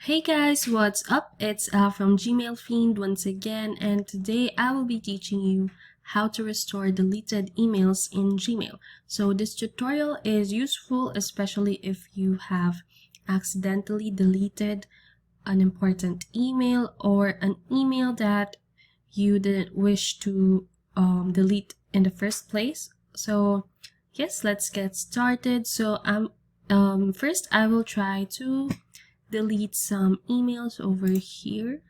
Hey guys, what's up? It's from gmailfiend once again, and today I will be teaching you how to restore deleted emails in Gmail. So this tutorial is useful especially if you have accidentally deleted an important email or an email that you didn't wish to delete in the first place. So yes, let's get started. So first I will try to delete some emails over here.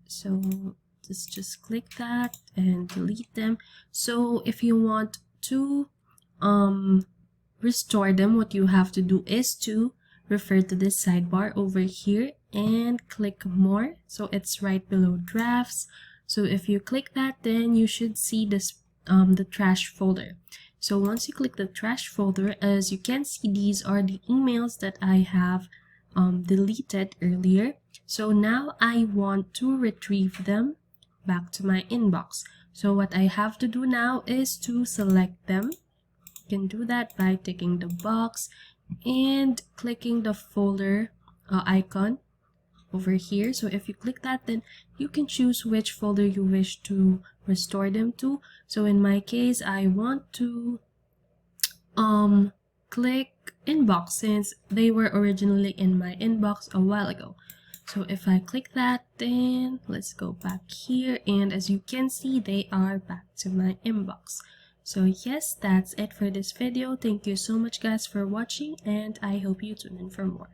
So just click that and delete them. So if you want to restore them, what you have to do is to refer to this sidebar over here and click more. So it's right below drafts. So if you click that, then you should see this the trash folder. So once you click the trash folder, as you can see, these are the emails that I have deleted earlier. So now I want to retrieve them back to my inbox. So what I have to do now is to select them. You can do that by ticking the box and clicking the folder icon over here. So if you click that, then you can choose which folder you wish to restore them to. So in my case, I want to click inbox since they were originally in my inbox a while ago. So if I click that, then let's go back here, and as you can see, they are back to my inbox. So yes, that's it for this video. Thank you so much guys for watching, and I hope you tune in for more.